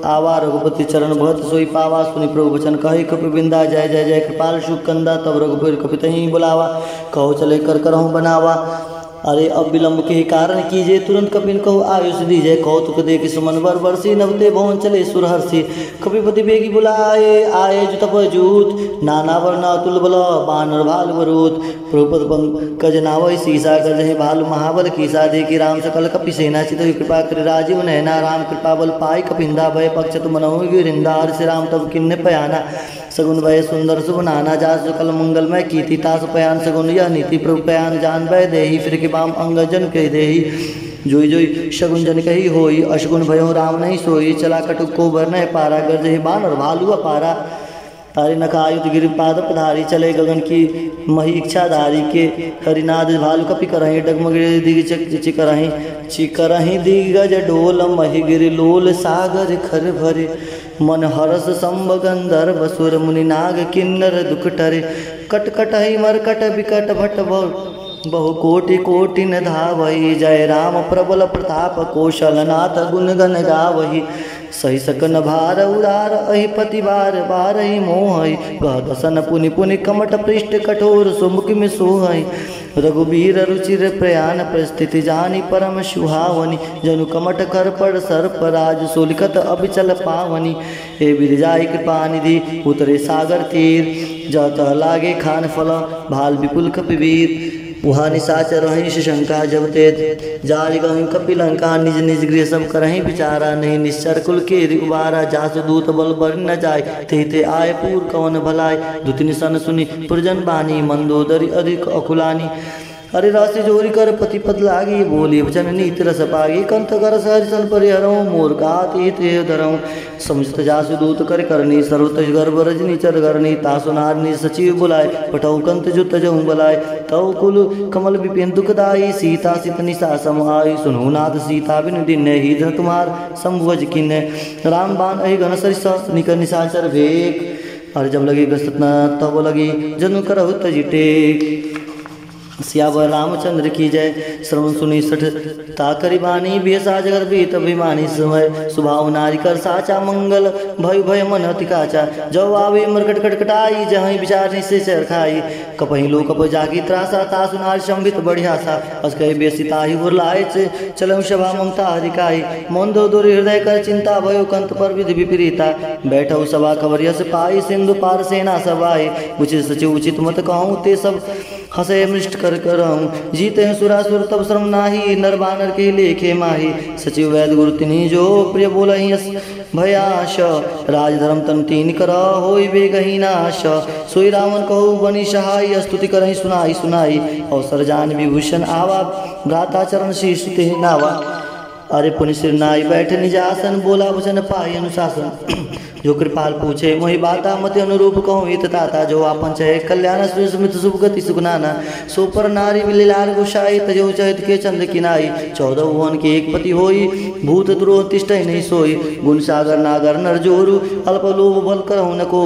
आवा रघुपति चरण भगत सोई पावा सुनि प्रभु वचन कही कपि बिंदा जय जय जय कृपाल शुभ कंदा तब रघुपति कपित ही बुलावा कहो चले कर करहूँ बनावा अरे अब विलंब के कारण कीजिए तुरंत कपिन कहो आयुष दीजिए कौतुक दे कि सुमन वर वर्षी नवते भवन चले सुरहर्षि कपिपति बेगी बुलाए आए जुतप जूत नाना वर्ण अतुल बल बानर भाल वरूत प्रभुपद पंकज नावय सीसा गजहि भालु महाबल कीसा दे कि राम सकल कपि सेना चित कृपा कर राजीव नैना राम कृपा बल पाई कपिंदा भय पक्षत मनोह गिरिंदा हर्ष राम तब किन्ने पयाना सगुन भय सुंदर शुभ नाना जास सकल मंगलमय कीति तास पयान सगुन यह नीति प्रभु पयान जान भय देहि फिर के बाम अंगजन कह देहि जोई जोई शगुन जन कही होई अशगुन भयो राम नहीं सोई चला कटुक को भर नहीं पारा गर्जहि बानर भालु अपारा तारी नखायुत गिर पाद पधारी चले गगन की मही इच्छाधारी के हरिनाद भालु कपि करहि डगमग दिग चिकरहि दिग्गज डोल मही गिर लोल सागर खर भरे मन हरस संभ गंधर्व सुर मुनि नाग किन्नर दुख टरे कटकट ही मरकट विकट भट बहु कोटि कोटि न धावहि जय राम प्रबल प्रताप कौशलनाथ गुण गण गावहि सही सकन भार उदार अहि पति बार बारहि मोहहि गहदसन पुनि पुनि कमट पृष्ठ कठोर सुमुख में सोहहि रघुबीर रुचिर प्रयाण परिस्थिति जानी परम सुहावनी जनु कमट कर पर सर्प राज सोलिकत अबिचल पावनी हे बिरजाई कृपा निधि उतरे सागर तीर जत लागे खान फल भाल विपुल कपिवीर वहाँ निशाचर रही शंका जब ते जारि गही कपिलंका निज निज गृह सब करही विचारा नहीं निश्चर कुल के उबारा जास दूत बल बर न जाय ते आय पूर कवन भलाय दुतिन सन सुनी पुरजन बानी मंदोदरी अधिक अकुलानी अरे राशि जोरी कर पति पद लागी बोली वचन नीति रस पागी कंठ कर सहजन परिहरऊँ मोर गाति ते धरऊँ समझत जासु दूत कर करनी सर्वत गर्भ रजनी चर करनी तासु नारनी सचिव बुलाए पठऊ कंत जुत जऊँ बुलाए तव कुल कमल विपिन दुखदाई सीता सित निशा समाई सुनु नाथ सीता बिनु दिन ही धन तुम्हार संभुज किन राम बाण अहि घन सरिस निकर निशाचर भेक और जब लगी गस्त तब लगी जनु करहु तजिटे सियावर रामचंद्र की जय श्रवण सुनी सठ ताकरी बानी बेसा जगत बीत अभिमानी समय सुभाव नारी कर साचा मंगल भय भय मन अति काचा जब आवे मरकट कटकटाई जहाँ विचार से चर खाई कपही लो कप जागी त्रासा तासु नारी संबित बढ़िया सा अस कहे बेसिता ही बुरलाए चलम सभा ममता हरिकाई मन दो दूर हृदय कर चिंता भयो कंत पर विधि विपरीता बैठो सभा खबर यस पाई सिंधु पार सेना सभाई उचित सचिव उचित मत कहूँ ते सब हसे मृष्ट कर करऊँ जीते हैं सुरासुर तब श्रम नाही नर बानर के लेखे माही सचिव वैद गुरु तिन्ही जो प्रिय बोल भयाश राजधर्म तन तीन कर होई बेगही नाश सोई रावण कहू बनी सहाय स्तुति करही सुनाई सुनाई अवसर जान विभूषण आवा भ्राता चरण शीश ते नावा अरे पुनि सिर नाई बैठे निज आसन बोला वचन पाई अनुशासन जो कृपाल पूछे मोहि बाता मत अनुरूप कहूँ इत ताता जो आपन चहे कल्याण स्मृत शुभ गति सुगनाना सो पर नारी मिलार गुशाई तजो चहित के चंद किनाई 14 भुवन के एक पति होई भूत द्रोह तिष्ठ नहीं सोई गुण सागर नागर नर जोरु अल्प लोभ बल करहु न को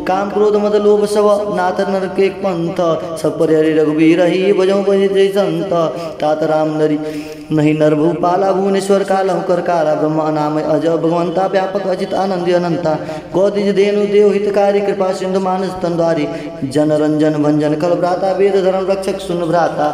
काम क्रोध मद लोभ सब नाथ नर के पंथ सब पर हरि रघुबीर ही बजौ बजे संत तात राम नरी नहीं नर भूपाला भुवनेश्वर कालहु कर कारा ब्रह्मा नाम अज भगवंता व्यापक अजित आनंद अनंता गौदिज धेनु देव हितकारी कृपा सिंधु मानस तंद्वारी जन रंजन भंजन कल भ्राता वेद धर्म रक्षक सुन भ्राता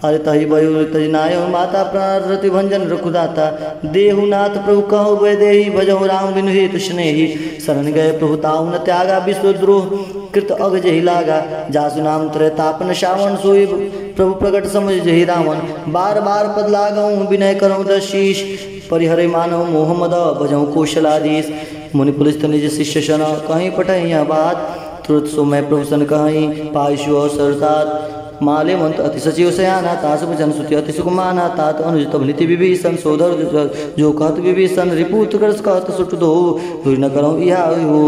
अरे तही बयु तज नाय माता प्राणरति भंजन रघुदाता देहुनाथ प्रभु कहो वे देहि भजहु राम बिनु हेतु स्नेहि शरण गए प्रभु ताऊ न त्यागा विश्वद्रोह कृत अग जहि लागा जासु नाम त्रैतापन श्रावण सोई प्रभु प्रकट समझ जहि रावण बार बार पद लागऊँ विनय करऊँ दशीष परिहरे मानव मोहम्मद भजऊँ कौशलाधीश मुनि पुलिस निज शिष्य शन कहीं पठैया बात तुरंत सो मैं प्रभु सन कहीं पायशु सरसात माले मंत अति सचिव सयाना तास वचन सुति अति सुकुमाना तात अनुज तब नीति विभीषण सोदर जो कहत विभीषण रिपुत करस कहत सुट दो दूर न करऊँ इहा हो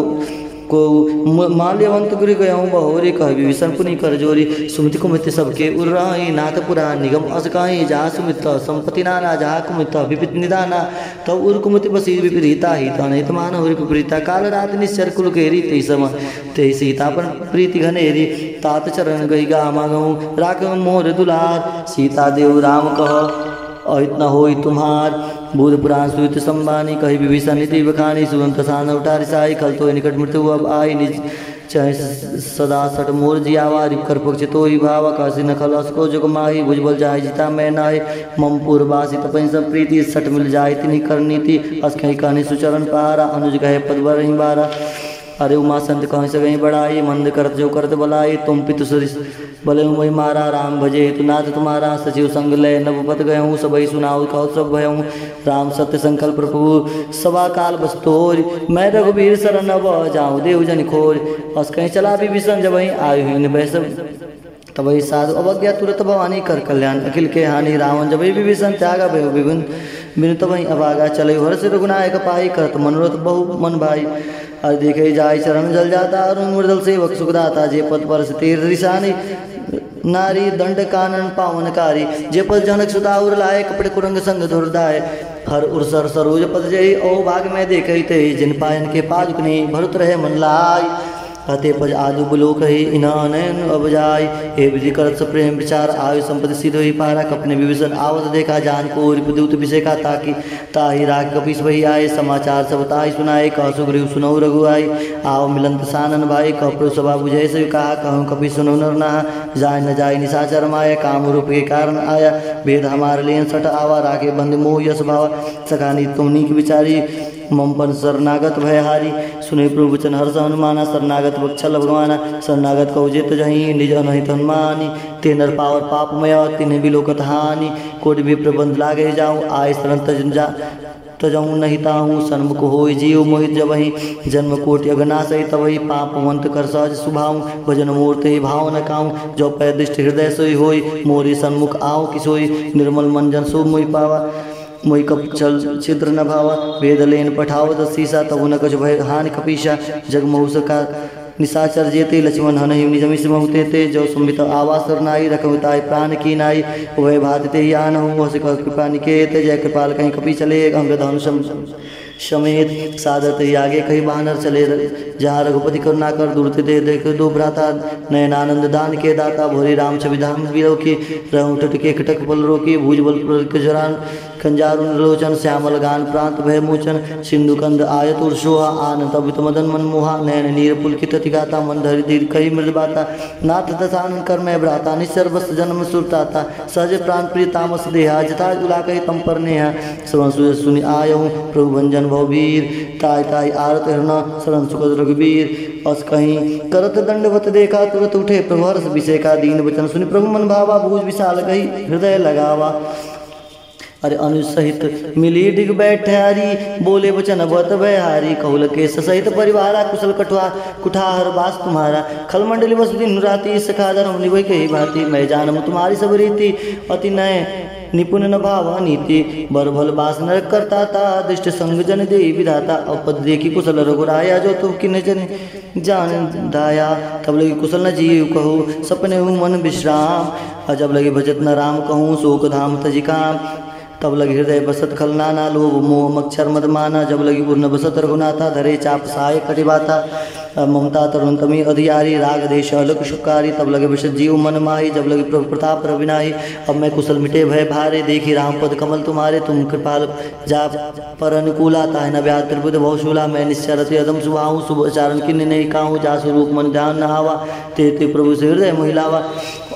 को माल्यवंत गुरु गयऊँ बहोरे कह विभीषण पुनि कर जोरी सुमित कुमित सबके उर्राई नाथ पुरा निगम असकाई जहाँ सुमित संपत्ति नाना जहाँ कुमित विपित निदाना तब उर कुमित बसी विपरीता ही तनित मान हो विपरीता काल रात निश्चर कुल केरी ते सम ते सीता पर प्रीति घनेरी तात चरण गई गा मागऊँ राख मोर दुलार सीता देव राम कह अहित न होई तुम्हार बुध पुराण सुत संबानी कही विभीषण नीति बखानी सुगंत सान उठारी साई खल तो निकट मृत्यु अब आई निज चाहे सदा सट मोर जियावा कर पक्ष तो ही भावा काशी न खलस को जग माही भुजबल जाय जिता मैं नाय मम पूर्वासी तपन सब प्रीति सट मिल जाय तिनी करनी थी अस कहीं कहनी सुचरण पारा अनुज कहे पदवर ही बारा अरे उमा संत कहीं से कहीं बढ़ाई मंद करत जो करत बलाई तुम पितु सरिस भले वही मारा राम भजे तु नाथ तुम्हारा सचिव संग लय नवपत गयऊँ सबई सुनाऊ कहो सब भयऊँ राम सत्य संकल्प प्रभु सवा काल बस्तोर मैं रघुबीर शरण अब जाऊँ देव जन खोर अस कहीं चला विभीषण जब वहीं आयु ही बैसब तबही साधु अवज्ञा तुरत भवानी कर कल्याण अखिल के हानि रावण जब विभीषण त्यागा भयो विभिन्न बिनु तबही अभागा चले हर्ष रघुनायक पाई करत मनोरथ बहु मन भाई अरे देखे जाय चरण जल जाता अरुण मृदल सेवक सुखदाता जे पद पर तीर्थ निशानी नारी दंड कानन पावनकारी जे पद जनक सुताउर लाए कपड़े कुरंग संग धुरदाय हर उर्सर सरोज पद जय ओ भाग में देखे ते जिन पायन के पाजुकनी भरत रहे मन लाई हते पज आदु बुलो कही इनानयन अब जाय हे विधि करत प्रेम विचार आयु संपत्ति सिद्ध ही पारा कपने विभीषण आवत देखा जान को रिपुदूत विषय का ताकि ताहि राग कपीस वही आए समाचार सब ताहि सुनाए कह सुग्रीव सुनऊ रघु आई आओ मिलंत सानन भाई कह प्रभु सभा बुझे से कहा कहूँ कपि सुनो नर नहा जाय न जाय निशाचर माया काम रूप के कारण आया भेद हमारे लेन सट आवा राखे बंद मोह यश भावा सखानी तुमनी की विचारी ममपन शरणागत भयहारी सुने प्रभु वचन हर्ष हनुमाना शरणागत बक्षल भगवाना शरणागत कहो जित जही निज अनहित हनुमानी ते नर पावर पापमय तिन्हें बिलोकत हानि कोटि भी प्रबंध लागे जाऊँ आय शरण तजऊँ नहीं ताहूँ सन्मुख हो जीव मोहित जबही जन्म कोटि अगनाशय तबही पापवंत कर सहज सुभाऊँ भजन मूर्ति भाव न काऊँ जो पैदृष्ट हृदय सोई होई मोरी सन्मुख आओ किसोई निर्मल मंजन सो मोहि पावा मोहि कप चल चित्र न भावा वेद लेन पठावत सीसा तबु न कछ भय हानि कपीशा जगमहुस का निशाचर जेते लक्ष्मण हन निजमिस बहुते ते जो सुमित आवासर नाई रखवताय प्राण की नाई वह भातते यान हूँ कृपा निकेत जय कृपाल कहीं कपी चले अंग धनुष समेत सादत आगे कहीं बानर चले जहाँ रघुपति करुणा कर दूरते दे देख दो भ्राता नयनानंद दान के दाता भोरी राम छवि धाम वीरों की रहूँ टटके खटक बल रोकी भूज बल जरान खंजारुण लोचन श्यामल गान प्रांत भय मोचन सिंधु कंद आयत उर्षोहा आनंद अभित मदन मनमोहा नयन नीर पुलकित तिगाता मंदर दीर्घ कई मृदबाता नाथ दशानन कर्मय भ्राता निश्चर बस्त जन्म सुरताता सहज प्राण प्रिय तामस देहा जता उला कही तम पर नेहा श्रवण सुज सुनि आयहूँ प्रभु भंजन भववीर ताय ताय आरत हृण शरण सुखद रघुवीर अस कहीं करत दंडवत देखा तुरत उठे प्रभु हर्ष विषय का दीन वचन सुनि प्रभु मन भावा भूज विशाल गई हृदय लगावा। अरे अनुज सहित मिली डिग बैठारी बोले वचन बत बहारी कहुल के सहित परिवारा कुशल कटुआ कुठार बास तुम्हारा खलमंडली वसु दिन राति सखा धर्म निभई कही भांति मैं जानम तुम्हारी सब रीति अति नय निपुण न भावा नीति बर भल बास नरक करता ता दृष्ट संग जन दे विधाता अपद देखी कुशल रघुराया जो तुम किन जन जान दाया तब लगी कुशल न जीव कहूँ सपने हूँ मन विश्राम जब लगे भजत न राम कहूँ शोक धाम तजिकाम तब लगी हृदय बसत खलनाना लोभ मोह मक्षर मदमाना जब लगी पूर्ण बसत रघुनाथा धरे चाप सहाय कटिबाता ममता तरुण तमी अधियारी राग देश अलक शुकारी तब लगे विशद जीव मन माही जब लगे प्रभु प्रताप रविनाही अब मैं कुशल मिटे भय भारे देखी राम पद कमल तुम्हारे तुम कृपाल जा पर अनुकूला ताहि न व्याध त्रिपुद बहुशूला मैं निश्चरत यदम सुभाऊँ शुभ आचरण किन्नी नहीं काहूँ जा स्वरूप मन ध्यान न आवा ते प्रभु से हृदय महिलावा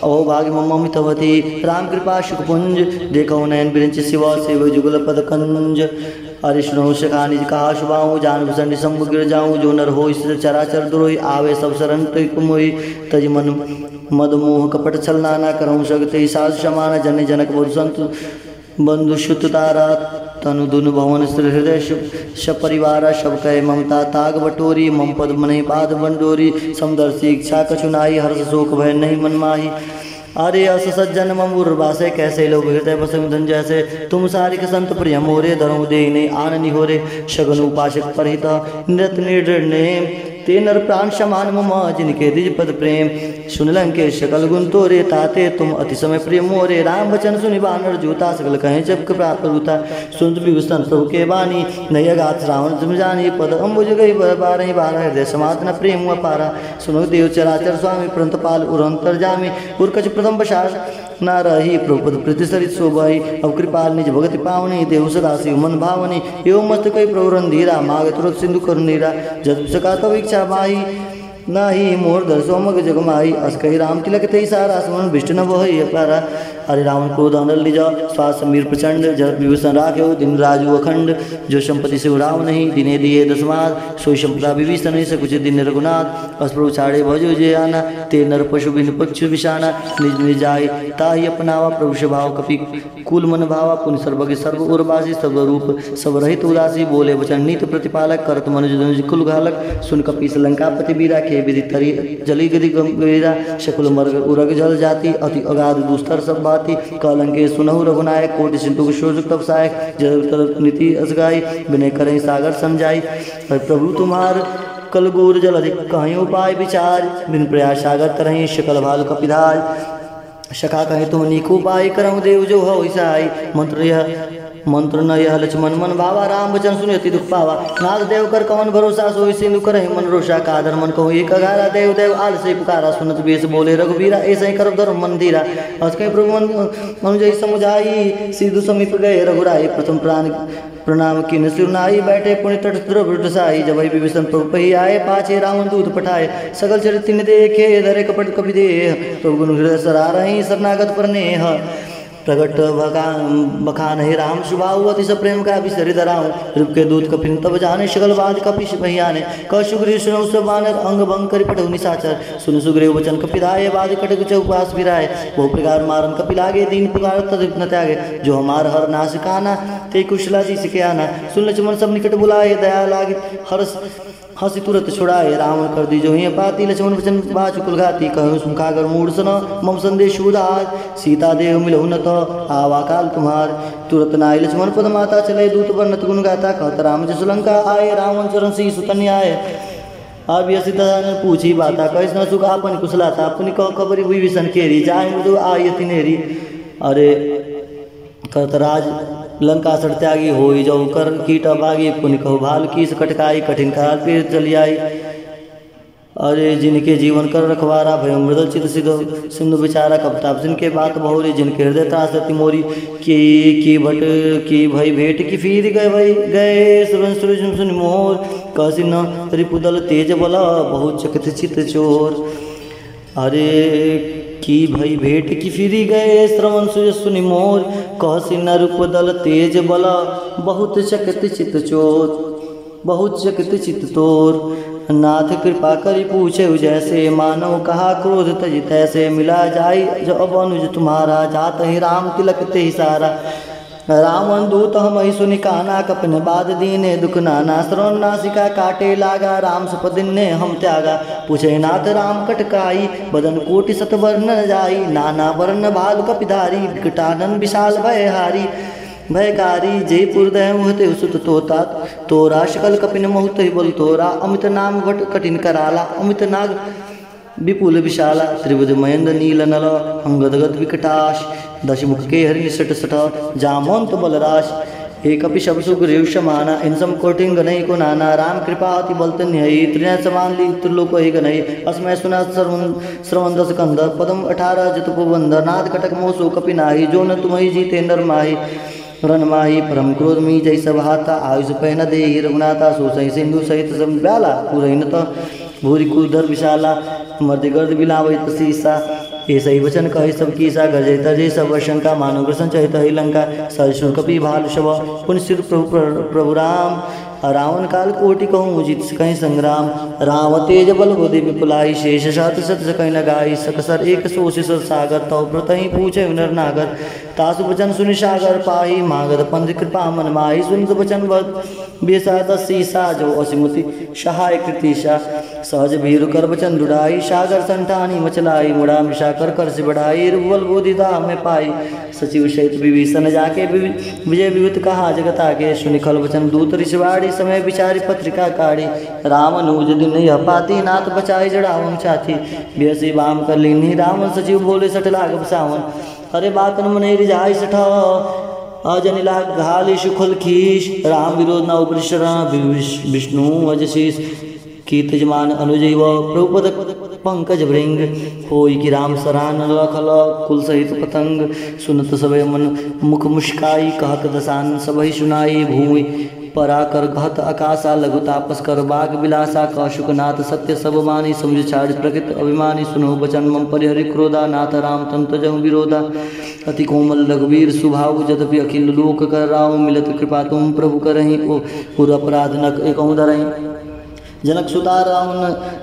अहो भाग्य ममितवती राम कृपा शुकपुंज देखो नयन बिरंच शिवा सेव जुगल पद कंज हरिष्णु शकानि कहा शुभाऊँ जान भूषण शंभु गिर जाऊँ जो नर हो इस चराचर द्रोही आवे सब शरण तुमोहि तज मन मद मोह कपट छल नाना करऊँ सगते साधु समान जन जनक बधु संत बंधु शुत तारा तनु दुनु भवन श्री हृदय सपरिवार सब कह ममता ताग बटोरी मम पद मनि पाद बंडोरी समदर्शी इच्छा कछुनाई हर्ष शोक भय नहीं मन माही अरे अस सज्जन ममुर्वासे कैसे लोग हृदय बसधन जैसे तुम सारिक संत प्रिय मोरे धर्म देने आननि हो रे शगन उपासक परिहित नृत निर्णय ते नर प्राण समान मम जिनके द्विज पद प्रेम सुन लंके शकल गुण तोरे ताते तुम अति समय प्रिय मोरे राम वचन सुनि बानर जूता सकल कहें जब प्राप्त रूता सुन विभूषण प्रभु के बानी नय गात श्रावण तुम जानी पद अम्बुज गई बारह बारह हृदय समातन प्रेम पारा सुनो देव चराचर स्वामी प्रंत पाल उरंतर जामी उर्कच प्रथम बसार न रही प्रभुपद प्रतिसरित शोभाई अब कृपाल निज भगति पावनी देव सदा शिव मन भावनी एवं मस्त कई प्रवरन धीरा माग तुरत सिंधु करुणीरा जब सका तब इच्छा माही नाही मोर दर्शो मग जगमाई अस कही राम तिलक ते सारा सुमन विष्णु न वही पारा हरि रावण क्रोध अनल निज श्वास समीर प्रचंड जल विभूषण राख्यो दिन राजू अखंड जो संपत्ति से उड़ाव नहीं दिने दिए दसमाद सोई संपदा विभीषण नहीं सकुच दिन रघुनाथ अस प्रभु छाड़े भजो जे आना ते नर पशु बिन पक्ष विषाना निज निज जाय ताहि अपनावा प्रभु स्वभाव कपि कुल मन भावा पुन सर्वज्ञ सर्व उर्वासी सर्व रूप सब रहित उदासी बोले वचन नीत प्रतिपालक करत मनुज कुल घालक सुन कपि लंकापति बीरा के विधि तरी जली गति गंभीरा शकुल मर्ग उरग जल जाति अति अगाध दुस्तर सब भाति कलंके सुनहु रघुनायक कोटि सिंधु शोज तब सहायक जल नीति असगाई विनय करें सागर समझाई प्रभु तुम्हार कलगूर जल अधिक कहीं उपाय विचार बिन प्रयास सागर तरही शकल भाल कपिधार शका कहे तुम नीक उपाय करम देव जो हो ईसाई मंत्र न यह लक्ष्मण मन भावा राम वचन सुनि अति दुख पावा नाथ देव कर कवन भरोसा सोई सिंधु करहि मन रोषा कादर मन कहूँ एक अघारा देव देव आल से पुकारा सुनत बेस बोले रघुबीरा ऐसा ही करब धर्म मंदिरा अस कहीं प्रभु मनुजय समुझाई सिद्धु समीप गए रघुराई प्रथम प्राण प्रणाम किन सिरनाई बैठे पुण्य तट द्रवृत साई जब विभीषण प्रभु पही आए पाछे रावण दूत पठाए सकल चरित्र देखे धरे कपट कपि देह प्रभु गुण हृदय सरा रही शरणागत पर नेह प्रगट बखान हे राम सुभाऊ अति प्रेम का विसरि धराऊँ रूप के दूत कपिन तब जाने शकल बाद कपिश भैयाने क सुग्रीव सुनौ सब बानर अंग भंग करि पठौ निशाचर सुन सुग्रीव वचन कपिराय बाद कटक चौपास फिराए बहु प्रकार मारन कपि लागे दीन पुकार तदिप न त्यागे जो हमार हर नाश काना ते कुशला जी सिके आना सुन लक्ष्मण सब निकट बुलाए दया लागे हर्ष हंसी तुरंत छुड़ाए रावण कर दी जो ही पाती लक्ष्मण वचन बाच कुलघाती कहूँ सुखागर मूढ़ सन मम संदेश उदार सीता देव मिलहु न तो आवा काल तुम्हार तुरंत नाय लक्ष्मण पद माता चले दूत वर्णत गुण गाता कहत राम जस लंका आए रावण चरण सी सुतन आए अब यह सीता ने पूछी बाता कैस न सुख आपन कुशला था अपनी कह खबरी हुई विषण केरी जाए मृदु आय तिनेरी अरे कहत राज लंका सर त्यागी हो जाऊ कर कीट भागी पुण्य कहु भाल कीस कटकाई कठिन काल फिर चली आई अरे जिनके जीवन कर रखवारा भय मृदल चित सिद्ध सिंधु विचारा कपताप जिनके बात बहुरी जिनके हृदय त्रास तिमोरी की भट की भई भेंट की फिर गए सुन मोर कसी न रिपुदल तेज बला बहुत चकित चित चोर। अरे की भई भेंट की फिरी गए श्रवण सुनि मोर कहसी न रूपदल तेज बला बहुत चकित चित चोर बहुत चकित चित तोर। नाथ कृपा करी पूछे जैसे मानव कहा क्रोध तज तैसे मिला जाई जब अनुज तुम्हारा जात ही राम तिलक ते ही सारा। रावण दूत हम ही सुनि काना कपन बाद दीने दुख नाना श्रवण नासिका काटे लागा राम सपदिन ने हम त्यागा। पूछे नाथ राम कटकाई बदन कोटि सत वर्ण जाई नाना वर्ण भालु कपिधारी विकटानन विशाल भयहारी भयकारी जयपुर दय मुहते सुत तोता तोरा शकल कपिन मुहत बोल तोरा अमित नाम वट कठिन कराला अमित नाग विपुल विशाला त्रिभुज महेंद्र नील नल अंगदगत विकटाश दशमुख के हरि निसट सठ जामंत बलराश एक शब सुग्रीव समाना इन सम कोटिंग गनई को नाना राम कृपा अति बलत न्यायी त्रिनय समान ली त्रिलोक ही गनई अस्मय सुना श्रवण दस कंद पदम 18 जतुप बंद नाद कटक मोसो कपि नाही जो न तुम्हि जीते नर माही रन माही परम क्रोध मी जय सभाता आयुष पहन दे रघुनाथा सोसई सिंधु सहित संब्याला पुरैन त भूरि कुधर विशाला मर्द गर्द बिलावत शीसा ऐसा ही वचन कहे सब कीसा गजय तजय सब शंका मानो ग्रसन चहित ही लंका सहिष्णु कपि भाल शव पुण्य सिर प्रभु राम रावण काल कोटि कहूँ जित कहीं संग्राम राव तेज बल बोधि विपुलाई शेष सात सत कहीं लगाई सकसर एक सोष सागर तव व्रत ही पूछे नर नागर तासु वचन सुनि सागर पाही मागध पंथ कृपा मन माही सुन वचन बेसा दसीसा जो असिमुति सहाय कृतिशा सहज भीरु कर वचन दुड़ाई सागर संठानी मचलाई मुड़ा मिशा कर कर से बढ़ाई रुबल बोधि दाम में पाई सचिव सहित विभीषण जाके विजय विभूत कहा जगत आगे सुनिखल वचन दूत ऋषवाड़ी समय विचारी पत्रिका काढ़ी राम नूज दिन यह पाती नाथ बचाई जड़ावम छाती बेसी वाम कर लीनी रावण सचिव बोले सठ लाग सावन अरे बात न मन रिझाई सठ अजनिला घाली सुखल खीश राम विरोध न उपरिशरण विष्णु अजशीष कीर्त जमान अनुजैव प्रभुपद पंकज भृंग होई कि राम सरान लखल कुल सहित पतंग सुनत सबे मन मुख मुस्काई कहत दसान सबहि सुनाई भूमि पराकर घत आकाशा लघु तापस कर बाग विलासा कौशुकनाथ सत्य सब मानी समझ छाड़ प्रकृत अभिमानी सुनो बचन मम परिहरि क्रोधा नाथ राम तंत जम विरोधा अति कोमल रघुवीर सुभाव जदपि अखिल लोक कर राव मिलत कृपा तुम प्रभु करहि पुर अपराध न एकौ धरहि। जनक सुता रावण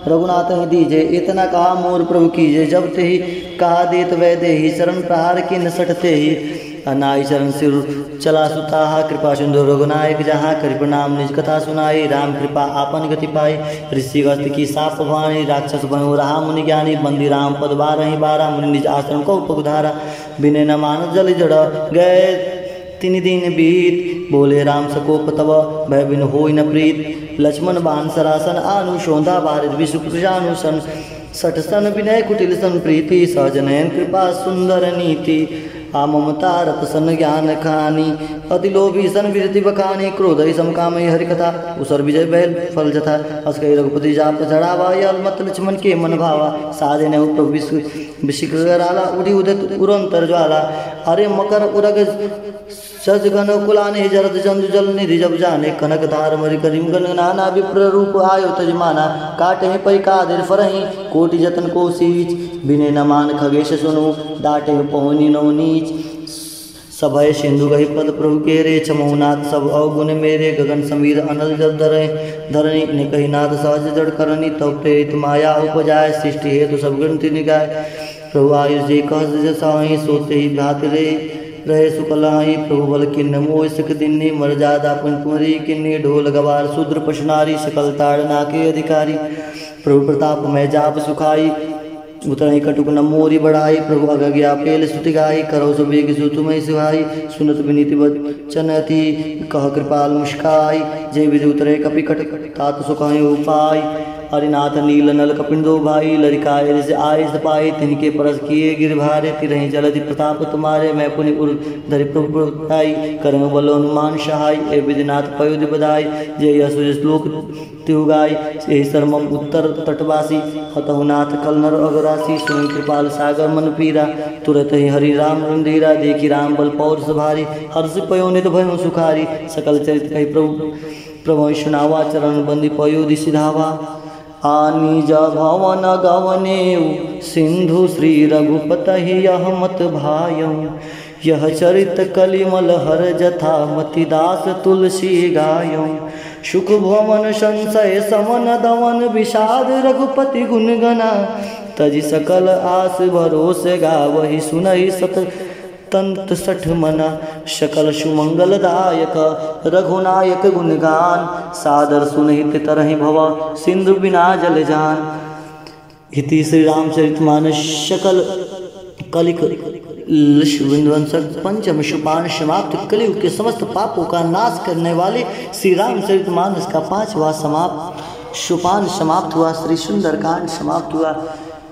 रघुनाथ दीजे इतना कहा मोर प्रभु कीजे जब ते ही कहा देत वै दे ही शरण प्रहार की न सटते ही अनाई चरण सिर चला सुताहा कृपा सिंधु रघुनायक जहाँ करि प्रणाम निज कथा सुनाई राम कृपा आपन गति पाई ऋषि गस्त की साप वाणी राक्षस भयो रहा मुनि ज्ञानी बंदी राम पद 12 मुनि निज आश्रम को उपधारा बिने न मान जल जड़ गए 3 दिन बीत बोले राम सकोप तब भय बिन होई न प्रीत लक्ष्मण बाण सरासन आनु शोधा बारिद विषुजानुसन सठ सन विनय कुटिल सन प्रीति सहजनयन कृपा सुंदर नीति आ ममता रत सन ज्ञान खानी अति लोभी सन विरति बखानी क्रोध समकाम हरि कथा उसर विजय बैल फल जथा अस कही रघुपति जाप चढ़ावा यल मत लक्ष्मण के मन भावा साधे ने प्रभु विशिख कराला उड़ी उदत उरंतर ज्वाला अरे मकर उरग सजगन कुलाने जरद जंदु जल निधि जब जाने कनक धार मरि करीम गन नाना विप्र रूप आयो तजमाना काटे पै कादिर फरहि कोटि जतन को सीच बिने न मान खगेश सुनु डाटे पहुनी नो नीच सभय सिंधु गहि पद प्रभु के रे छमौनाथ सब अवगुण मेरे गगन समीर अनल जब धरणी ने कही नाथ सहज जड़ करनी तब प्रेरित माया उपजाय सृष्टि हेतु सब गणति निगाय प्रभु आयुष जे कह साई सोते ही भात रे रहे सुकलाई प्रभु बल किन्न मोह सिख दिन्नी मर्यादा पुनपुरी किन्नी ढोल गवार शूद्र पशुनारी सकल ताड़ना के अधिकारी प्रभु प्रताप में जाप सुखाई उतरही कटुक न मोरी बढ़ाई प्रभु अगज्ञा पेल स्तुति गाई करो सो बेग सु तुम्हें सुहाई सुनत विनीति वचन अति कह कृपाल मुस्काई जय विधि उतरे कपि कट तात सुखाई उपाय हरिनाथ नील नल कपिंदो भाई, लरिकाए जैसे आए सपाए, तिनके परस किए गिरभारे, तिरहि जलधि प्रताप तुम्हारे, मैं पुनि उर धरि प्रभु आई, करम बल हनुमान सहाय, ए विधिनाथ पयोधि बधाई, जय यशु श्लोक त्यु गाय, यही शर्मम उत्तर तटवासी, हतहुनाथ कल नर अगरासी, सुनि कृपाल सागर मन पीरा, तुरत ही हरि राम रंधीरा, देखी राम बल पौर भारी, हर्ष पयो नित भयो सुखारी, सकल चरित कही प्रभु सुनावा, चरण बंदी पयोधि सिधावा, आनी जा भवन गवनेऊ, सिंधु श्री रघुपतहि यह मत भायऊ, यह चरित कलिमल हर जथा, मतिदास तुलसी गायऊ, सुख भवन संशय समन दमन, विषाद रघुपति गुण गना, तजि सकल आस भरोसे गावहि, सुनहि सत तंत सठ मना, सकल सुमंगलदायक रघुनायक गुणगान, सादर सुनहित तरहि भव, सिंधु बिना जल जान। इति श्री रामचरितमानस सकल कलिक विध्वंसक पंचम सोपान समाप्त। कलयुग के समस्त पापों का नाश करने वाले श्री रामचरितमानस का 5वां सोपान समाप्त हुआ। श्री सुंदरकांड समाप्त हुआ।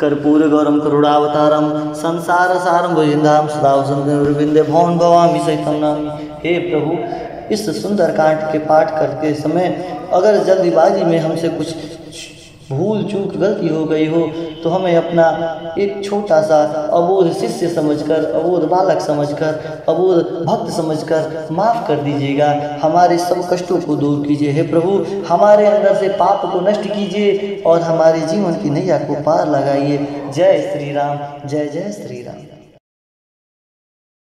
कर्पूर गौरम करुणावतारम संसार सारम भुजंदाम सदा वसंत भवन भवामी सहितं नमामि। हे प्रभु, इस सुंदरकांड के पाठ करते समय अगर जल्दीबाजी में हमसे कुछ भूल चूक गलती हो गई हो तो हमें अपना एक छोटा सा अबोध शिष्य समझकर, अबोध बालक समझकर, अबोध भक्त समझकर माफ़ कर दीजिएगा। हमारे सब कष्टों को दूर कीजिए। हे प्रभु, हमारे अंदर से पाप को नष्ट कीजिए और हमारे जीवन की नैया को पार लगाइए। जय श्री राम, जय जय श्री राम।